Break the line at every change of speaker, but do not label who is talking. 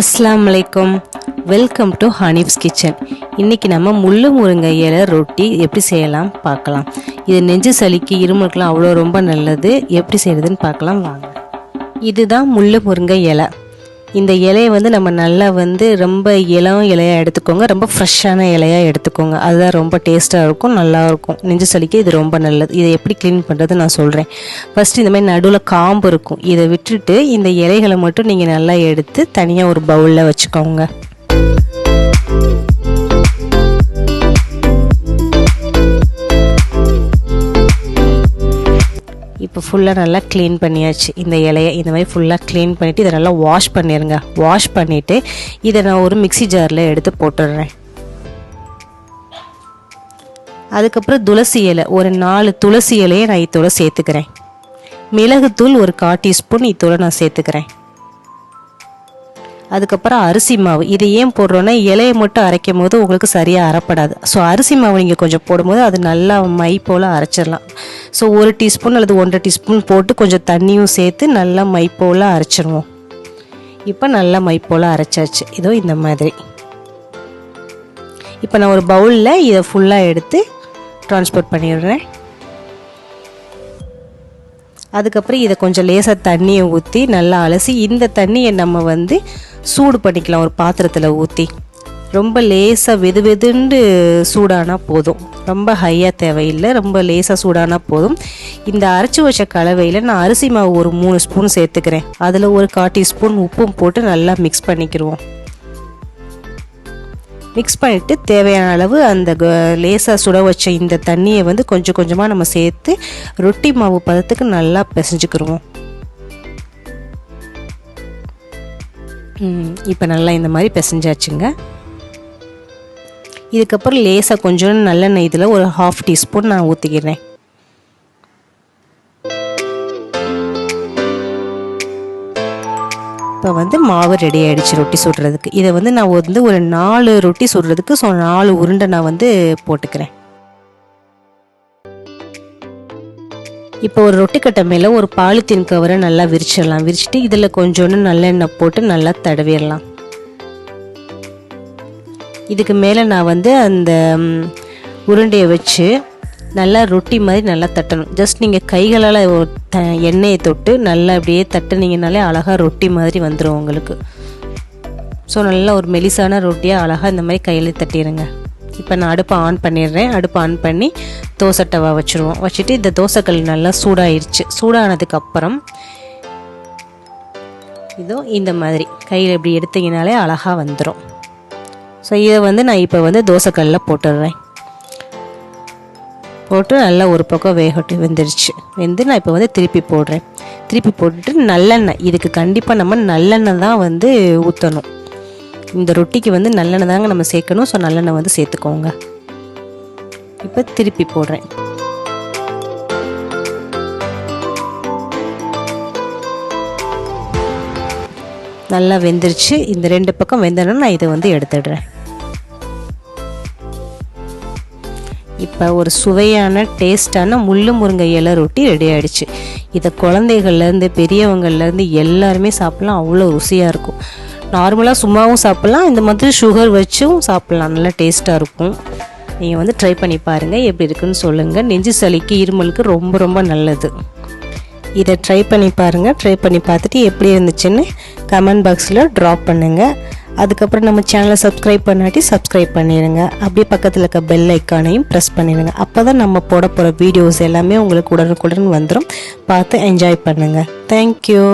Assalamualaikum. Welcome to Hanif's kitchen. இன்றைக்கி நம்ம முள்ளு முருங்கை இலை ரொட்டி எப்படி செய்யலாம் பார்க்கலாம். இது நெஞ்சு சளிக்கு இருமலுக்குலாம் அவ்வளோ ரொம்ப நல்லது. எப்படி செய்கிறதுன்னு பார்க்கலாம் வாங்க. இதுதான் முள்ளு முருங்கை இலை. இந்த இலையை நம்ம நல்லா ரொம்ப இலையாக எடுத்துக்கோங்க. ரொம்ப ஃப்ரெஷ்ஷான இலையாக எடுத்துக்கோங்க. அதுதான் ரொம்ப டேஸ்ட்டாக இருக்கும், நல்லாயிருக்கும். நெஞ்சு சளிக்கு இது ரொம்ப நல்லது. இதை எப்படி க்ளீன் பண்ணுறது நான் சொல்கிறேன். ஃபஸ்ட்டு இந்த மாதிரி நடுவில் காம்பு இருக்கும். இதை விட்டுட்டு இந்த இலைகளை மட்டும் நீங்கள் நல்லா எடுத்து தனியாக ஒரு பவுலில் வச்சுக்கோங்க. இப்போ ஃபுல்லாக நல்லா க்ளீன் பண்ணியாச்சு. இந்த இலையை இந்த மாதிரி ஃபுல்லாக க்ளீன் பண்ணிவிட்டு இதை நல்லா வாஷ் பண்ணிடுங்க. வாஷ் பண்ணிவிட்டு இதை நான் ஒரு மிக்ஸி ஜாரில் எடுத்து போட்டுடுறேன். அதுக்கப்புறம் துளசி இலை ஒரு 4 துளசி இலையை நான் இதோட சேர்த்துக்கிறேன். மிளகுத்தூள் ஒரு 1/4 டீஸ்பூன் இதோட நான் சேர்த்துக்கிறேன். அதுக்கப்புறம் அரிசி மாவு. இதை ஏன் போடுறோன்னா இலையை மட்டும் அரைக்கும் போது உங்களுக்கு சரியாக அரைப்படாது. ஸோ அரிசி மாவு நீங்கள் கொஞ்சம் போடும்போது அது நல்லா மை போல் அரைச்சிடலாம். ஸோ 1 டீஸ்பூன் அல்லது 1.5 டீஸ்பூன் போட்டு கொஞ்சம் தண்ணியும் சேர்த்து நல்லா மை போல் அரைச்சிடுவோம். இப்போ நல்லா மை போல் அரைச்சாச்சு. இதோ இந்த மாதிரி. இப்போ நான் ஒரு பவுலில் இதை ஃபுல்லாக எடுத்து ட்ரான்ஸ்போர்ட் பண்ணிடுறேன். அதுக்கப்புறம் இதை கொஞ்சம் லேசாக தண்ணியை ஊற்றி நல்லா அலசி இந்த தண்ணியை நம்ம சூடு பண்ணிக்கலாம். ஒரு பாத்திரத்தில் ஊற்றி ரொம்ப லேசாக வெதுன்னு சூடானால் போதும். ரொம்ப ஹையாக தேவையில்லை, ரொம்ப லேசாக சூடானால் போதும். இந்த அரைச்சி வச்ச கலவையில் நான் அரிசி மாவு ஒரு 3 ஸ்பூன் சேர்த்துக்கிறேன். அதில் ஒரு 1/4 டீஸ்பூன் உப்பும் போட்டு நல்லா மிக்ஸ் பண்ணிக்கிடுவோம். மிக்ஸ் பண்ணிவிட்டு தேவையான அளவு அந்த லேசாக சுட வச்ச இந்த தண்ணியை கொஞ்சம் கொஞ்சமாக நம்ம சேர்த்து ரொட்டி மாவு பதத்துக்கு நல்லா பிசைஞ்சுக்கிடுவோம். இப்போ நல்லா இந்த மாதிரி பிசைஞ்சாச்சுங்க. இதுக்கப்புறம் லேசாக கொஞ்சம் நல்லெண்ணெய் இதில் ஒரு 1/2 டீஸ்பூன் நான் ஊற்றிக்கிறேன். இப்போ மாவு ரெடி ஆகிடுச்சு ரொட்டி சுடுறதுக்கு. இதை நான் ஒரு 4 ரொட்டி சுடுறதுக்கு 4 உருண்டை நான் போட்டுக்கிறேன். இப்போ ஒரு ரொட்டி கட்டை மேலே ஒரு பாலித்தீன் கவரை நல்லா விரிச்சிடலாம். விரிச்சிட்டு இதில் கொஞ்சோண்டு நல்லெண்ணெய் போட்டு நல்லா தடவிடலாம். இதுக்கு மேலே நான் அந்த உருண்டையை வச்சு நல்லா ரொட்டி மாதிரி நல்லா தட்டணும். ஜஸ்ட் நீங்கள் கைகளால் எண்ணெயை தொட்டு நல்லா அப்படியே தட்டுனீங்கனாலே அழகாக ரொட்டி மாதிரி வந்துடும் உங்களுக்கு. ஸோ நல்லா ஒரு மெலிசான ரொட்டியாக அழகாக இந்த மாதிரி கையில் தட்டிடுங்க. இப்போ நான் அடுப்பை ஆன் பண்ணிடுறேன். அடுப்பை ஆன் பண்ணி தோசை டவா வச்சுருவோம். வச்சுட்டு இந்த தோசைக்கல் நல்லா சூடாகிடுச்சு. சூடானதுக்கப்புறம் இதோ இந்த மாதிரி கையில் இப்படி எடுத்தீங்கனாலே அழகாக வந்துடும். ஸோ இதை நான் இப்போ தோசைக்கல்லில் போட்டுடுறேன். போட்டு நல்லா ஒரு பக்கம் வெந்துருச்சு. நான் இப்போ திருப்பி போடுறேன். திருப்பி போட்டுட்டு நல்லெண்ணெய், இதுக்கு கண்டிப்பாக நம்ம நல்லெண்ணெய் தான் ஊற்றணும். இந்த ரொட்டிக்கு நல்லெண்ணெய் தாங்க நம்ம சேர்க்கணும். ஸோ நல்லெண்ணெய் சேர்த்துக்கோங்க. இப்போ திருப்பி போடுறேன். நல்லா வெந்துருச்சு. இந்த 2 பக்கம் வெந்தோன்னா நான் இதை எடுத்துடுறேன். இப்போ ஒரு சுவையான டேஸ்டான முள்ளு முருங்கை இலை ரொட்டி ரெடி ஆகிடுச்சு. இதை குழந்தைகள்லேருந்து பெரியவங்கள்லேருந்து எல்லாருமே சாப்பிட்லாம். அவ்வளோ ருசியாக இருக்கும். நார்மலாக சும்மாவும் சாப்பிட்லாம், இந்த மாதிரி சுகர் வச்சும் சாப்பிட்லாம். நல்லா டேஸ்ட்டாக இருக்கும். நீங்கள் ட்ரை பண்ணி பாருங்கள், எப்படி இருக்குன்னு சொல்லுங்கள். நெஞ்சு சளிக்கு இருமலுக்கு ரொம்ப ரொம்ப நல்லது. இதை ட்ரை பண்ணி பாருங்கள். ட்ரை பண்ணி பார்த்துட்டு எப்படி இருந்துச்சுன்னு கமெண்ட் பாக்ஸில் ட்ராப் பண்ணுங்கள். அதுக்கப்புறம் நம்ம சேனலை சப்ஸ்கிரைப் பண்ணாட்டி சப்ஸ்கிரைப் பண்ணிடுங்க. அப்படியே பக்கத்தில் இருக்க பெல் ஐக்கானையும் ப்ரெஸ் பண்ணிடுங்க. அப்போ தான் நம்ம போட போகிற வீடியோஸ் எல்லாமே உங்களுக்கு உடனுக்குடன் வந்துடும். பார்த்து என்ஜாய் பண்ணுங்கள். தேங்க்யூ.